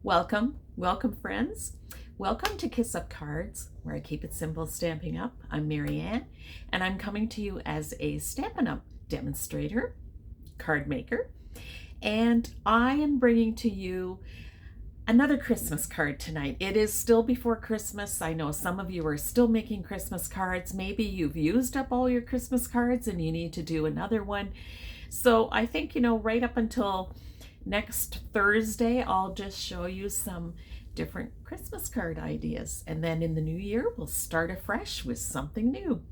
Welcome friends. Welcome to Kiss Up Cards, where I keep it simple stamping up. I'm Marianne, and I'm coming to you as a Stampin' Up demonstrator, card maker, and I am bringing to you another Christmas card tonight. It is still before Christmas. I know some of you are still making Christmas cards. Maybe you've used up all your Christmas cards and you need to do another one. So I think, right up until next Thursday, I'll just show you some different Christmas card ideas. And then in the new year, we'll start afresh with something new.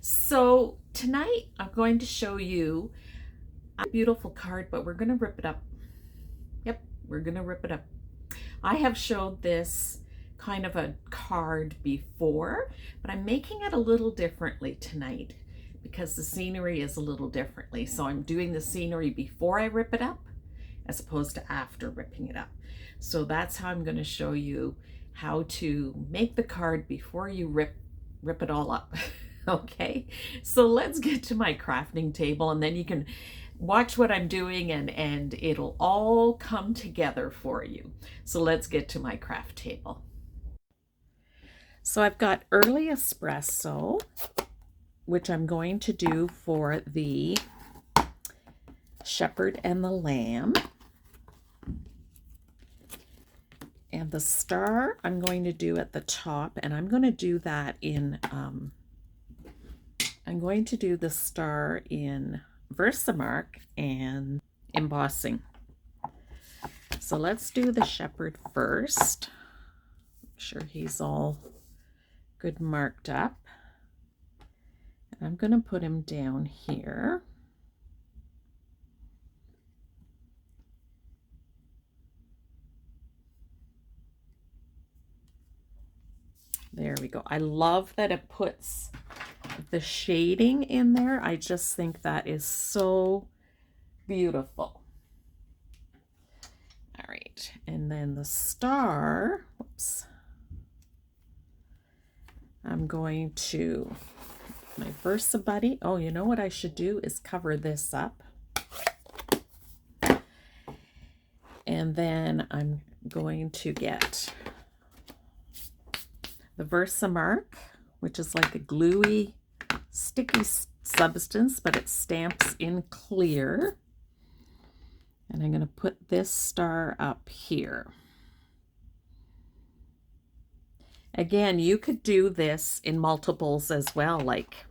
So tonight, I'm going to show you a beautiful card, but we're going to rip it up. Yep, we're going to rip it up. I have showed this kind of a card before, but I'm making it a little differently tonight, because the scenery is a little differently. So I'm doing the scenery before I rip it up as opposed to after ripping it up. So that's how I'm going to show you how to make the card before you rip it all up. Okay, so let's get to my crafting table, and then you can watch what I'm doing and it'll all come together for you. So let's get to my craft table. So I've got early espresso, which I'm going to do for the shepherd and the lamb. And the star I'm going to do at the top, and I'm going to do that in, I'm going to do the star in Versamark and embossing. So let's do the shepherd first. Make sure he's all good marked up. I'm going to put him down here. There we go. I love that it puts the shading in there. I just think that is so beautiful. All right, and then the star, whoops. I'm going to my Versa Buddy. Oh, you know what I should do is cover this up. And then I'm going to get the Versamark, which is like a gluey, sticky substance, but it stamps in clear. And I'm going to put this star up here. Again, you could do this in multiples as well, like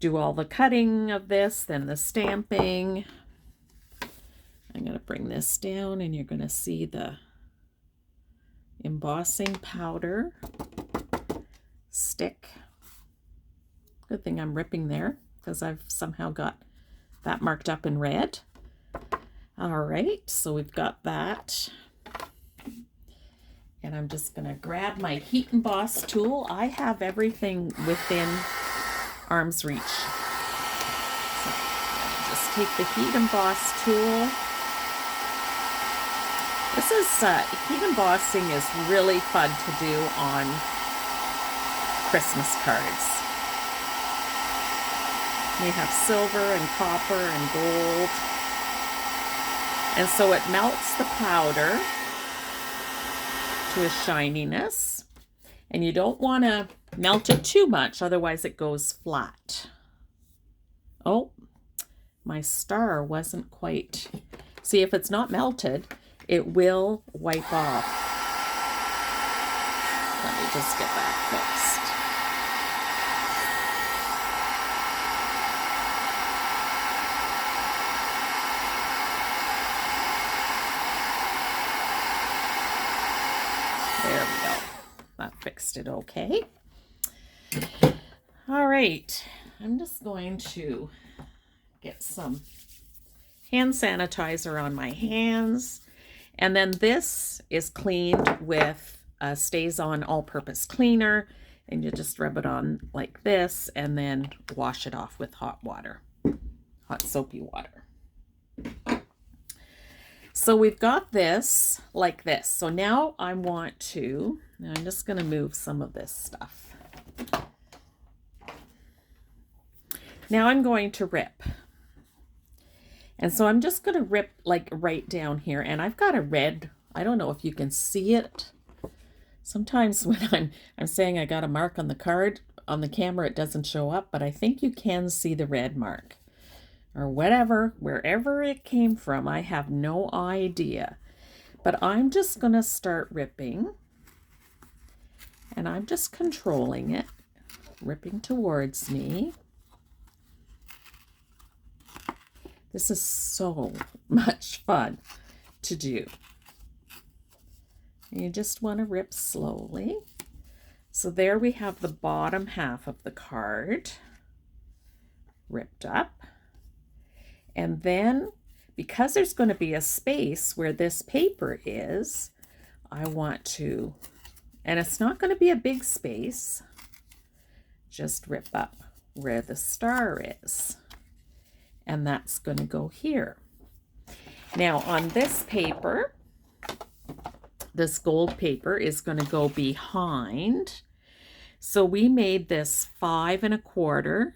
do all the cutting of this, then the stamping. I'm going to bring this down, and you're going to see the embossing powder stick. Good thing I'm ripping there, because I've somehow got that marked up in red. All right, so we've got that. And I'm just going to grab my heat emboss tool. I have everything within arm's reach. So just take the heat emboss tool. This is, heat embossing is really fun to do on Christmas cards. We have silver and copper and gold. And so it melts the powder to a shininess, and you don't want to melt it too much, otherwise it goes flat. Oh, my star wasn't quite, see, if it's not melted, it will wipe off. Let me just get that fixed. There we go. That fixed it okay. All right. I'm just going to get some hand sanitizer on my hands. And then this is cleaned with a Stays-On all-purpose cleaner. And you just rub it on like this and then wash it off with hot water. Hot soapy water. So we've got this like this. So now I'm just going to move some of this stuff. Now I'm going to rip. And so I'm just going to rip like right down here. And I've got a red, I don't know if you can see it. Sometimes when I'm saying I got a mark on the card, on the camera, it doesn't show up, but I think you can see the red mark. Or whatever, wherever it came from, I have no idea. But I'm just going to start ripping. And I'm just controlling it, ripping towards me. This is so much fun to do. You just want to rip slowly. So there we have the bottom half of the card ripped up. And then, because there's going to be a space where this paper is, I want to, and it's not going to be a big space, just rip up where the star is. And that's going to go here. Now on this paper, this gold paper is going to go behind. So we made this 5 1/4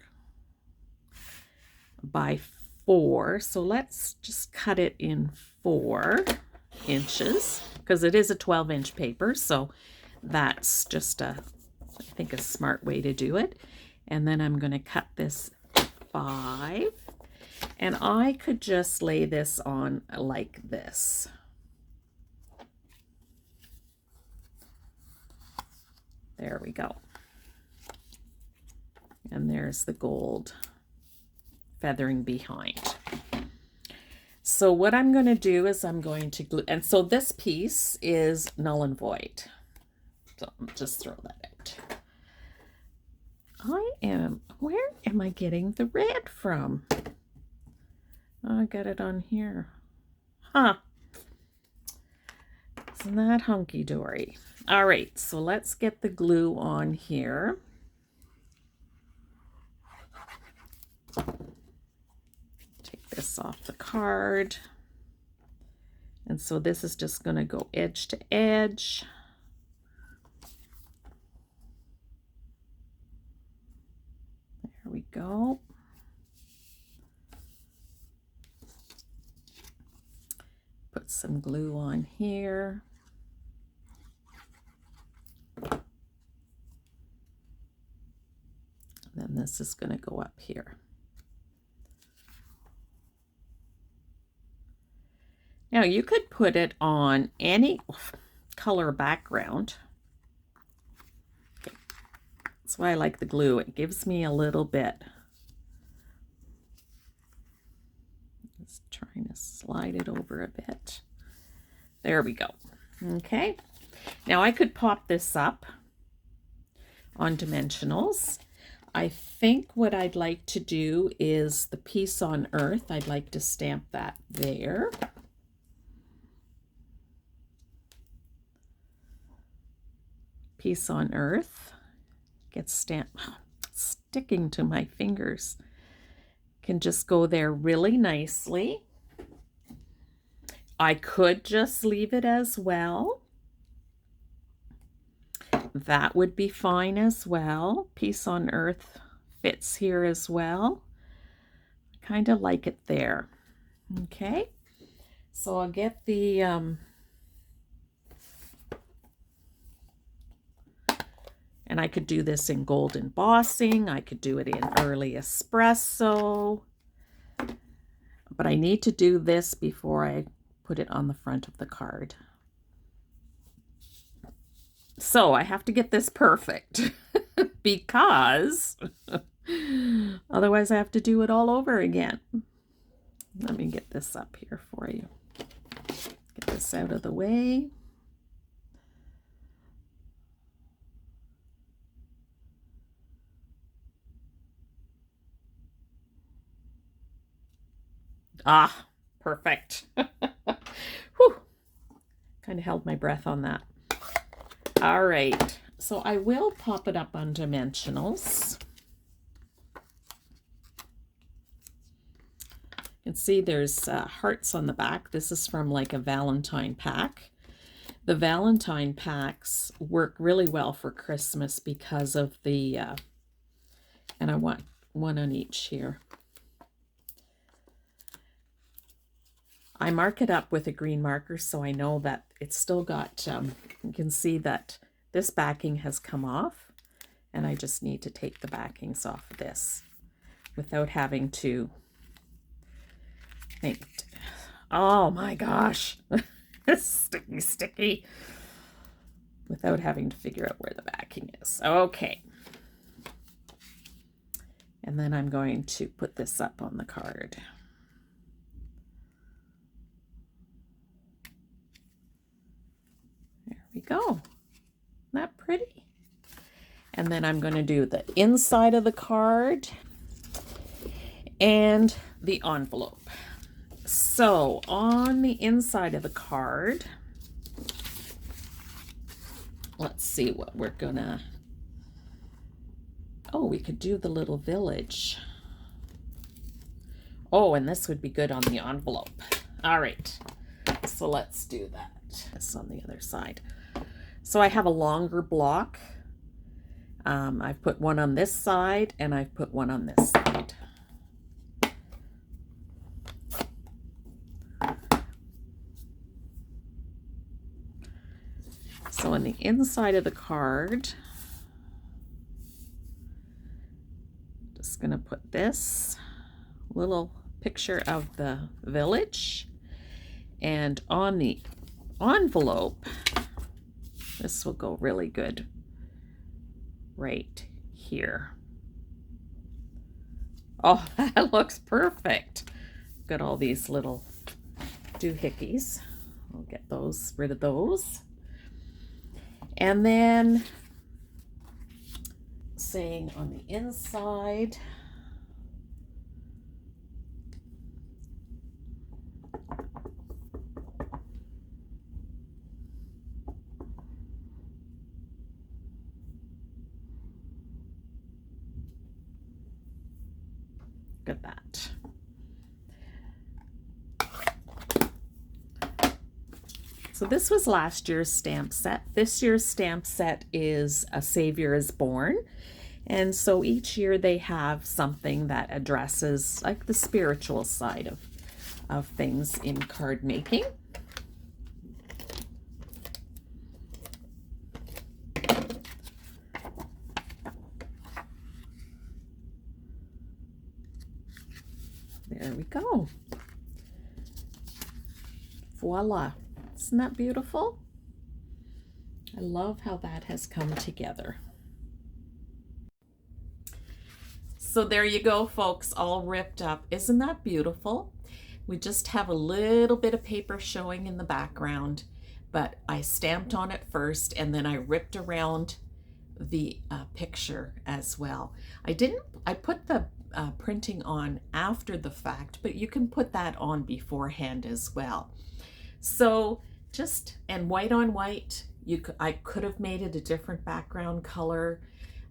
by 4. So let's just cut it in 4 inches because it is a 12-inch paper. So that's just I think a smart way to do it. And then I'm going to cut this 5. And I could just lay this on like this. There we go. And there's the gold feathering behind. So what I'm going to do is I'm going to glue, and so this piece is null and void. So just throw that out. Where am I getting the red from? Oh, I got it on here. Huh. Isn't that hunky-dory? All right, so let's get the glue on here. Take this off the card. And so this is just going to go edge to edge. There we go. Put some glue on here. And then this is going to go up here. Now you could put it on any color background. Okay. That's why I like the glue. It gives me a little bit. Just trying to slide it over a bit. There we go. Okay. Now I could pop this up on dimensionals. I think what I'd like to do is the Peace on Earth. I'd like to stamp that there. Peace on Earth gets stamped, sticking to my fingers. Can just go there really nicely. I could just leave it as well. That would be fine as well. Peace on Earth fits here as well. I kind of like it there. Okay, so I'll get the and I could do this in gold embossing. I could do it in early espresso. But I need to do this before I put it on the front of the card. So I have to get this perfect because otherwise I have to do it all over again. Let me get this up here for you. Get this out of the way. Ah, perfect. Whew. Kind of held my breath on that. All right, so I will pop it up on dimensionals. You can see there's hearts on the back. This is from like a Valentine pack. The Valentine packs work really well for Christmas because of the, and I want one on each here. I mark it up with a green marker so I know that it's still got, you can see that this backing has come off, and I just need to take the backings off of this without having to think. Oh my gosh, sticky, sticky. Without having to figure out where the backing is. Okay. And then I'm going to put this up on the card. There we go. Isn't that pretty? And then I'm going to do the inside of the card and the envelope. So on the inside of the card, let's see what we're gonna, oh, we could do the little village. Oh, and this would be good on the envelope. All right, so let's do that. This on the other side. So I have a longer block. I've put one on this side and I've put one on this side. So on the inside of the card, just going to put this little picture of the village, and on the envelope, this will go really good right here. Oh, that looks perfect. Got all these little doohickeys. I'll get rid of those. And then saying on the inside, look at that. So this was last year's stamp set. This year's stamp set is A Savior is Born. And so each year they have something that addresses like the spiritual side of things in card making. There we go. Voila. Isn't that beautiful? I love how that has come together. So there you go, folks, all ripped up. Isn't that beautiful? We just have a little bit of paper showing in the background, but I stamped on it first and then I ripped around the picture as well. I put the printing on after the fact, but you can put that on beforehand as well. So and white on white, I could have made it a different background color,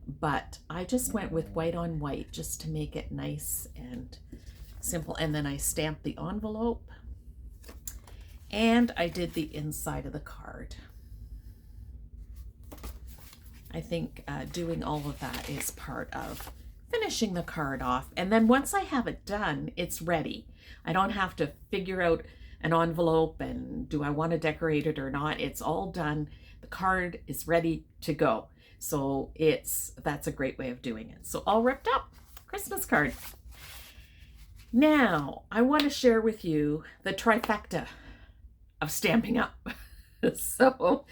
but I just went with white on white just to make it nice and simple. And then I stamped the envelope and I did the inside of the card. I think doing all of that is part of finishing the card off. And then once I have it done, it's ready. I don't have to figure out an envelope and do I want to decorate it or not. It's all done. The card is ready to go. So that's a great way of doing it. So all ripped up, Christmas card. Now I want to share with you the trifecta of Stampin' Up. So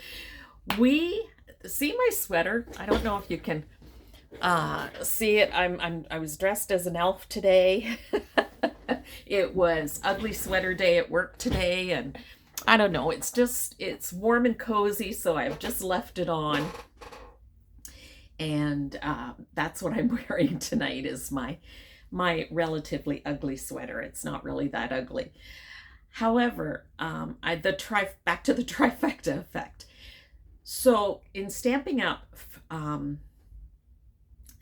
we see my sweater. I don't know if you can see it. I was dressed as an elf today. It was ugly sweater day at work today, and I don't know, it's warm and cozy, so I've just left it on. And that's what I'm wearing tonight, is my relatively ugly sweater. It's not really that ugly. However, back to the trifecta effect. So in Stampin' Up,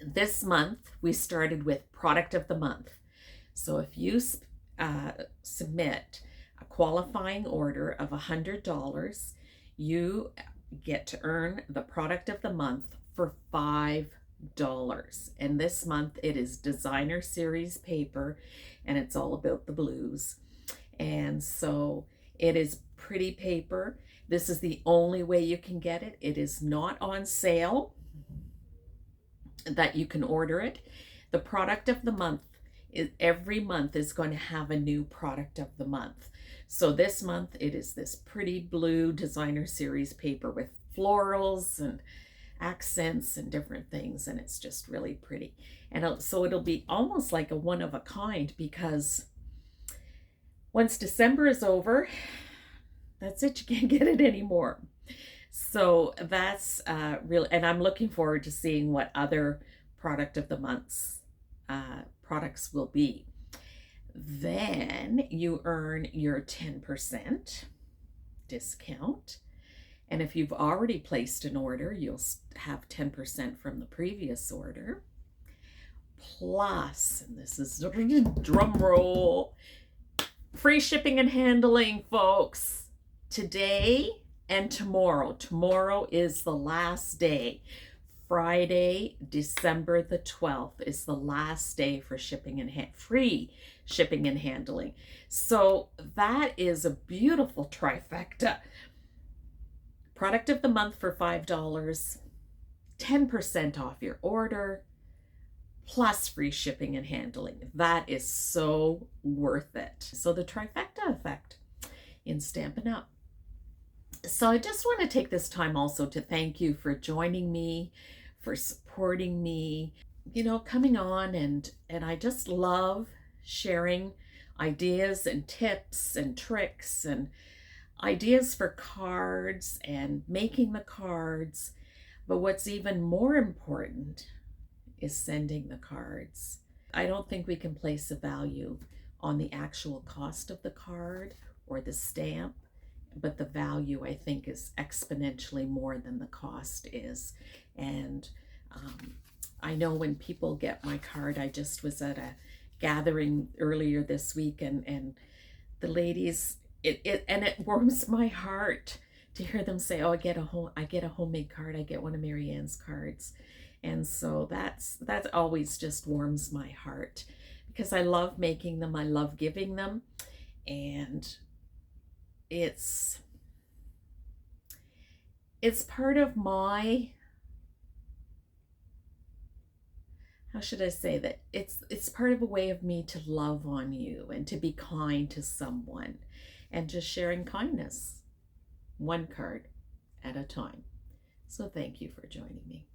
this month we started with Product of the Month. So if you submit a qualifying order of $100, you get to earn the Product of the Month for $5. And this month it is Designer Series paper, and it's all about the blues. And so it is pretty paper. This is the only way you can get it. It is not on sale that you can order it. The product of the month is every month is going to have a new product of the month. So this month it is this pretty blue designer series paper with florals and accents and different things, and it's just really pretty. And so it'll be almost like a one of a kind, because once December is over, that's it, you can't get it anymore. So that's real, and I'm looking forward to seeing what other product of the month's products will be. Then you earn your 10% discount. And if you've already placed an order, you'll have 10% from the previous order. Plus, and this is drum roll, free shipping and handling, folks. Today and tomorrow. Tomorrow is the last day. Friday, December the 12th is the last day for shipping and free shipping and handling. So that is a beautiful trifecta. Product of the month for $5, 10% off your order, plus free shipping and handling. That is so worth it. So the trifecta effect in Stampin' Up. So I just want to take this time also to thank you for joining me, for supporting me, you know, coming on, and I just love sharing ideas and tips and tricks and ideas for cards and making the cards. But what's even more important is sending the cards. I don't think we can place a value on the actual cost of the card or the stamp, but the value, I think, is exponentially more than the cost is. And I know when people get my card, I just was at a gathering earlier this week, and the ladies, it warms my heart to hear them say, oh, I get a homemade card, I get one of Mary Ann's cards. And so that's always just warms my heart, because I love making them, I love giving them, and it's part of my, how should I say that? It's part of a way of me to love on you and to be kind to someone, and just sharing kindness, one card at a time. So thank you for joining me.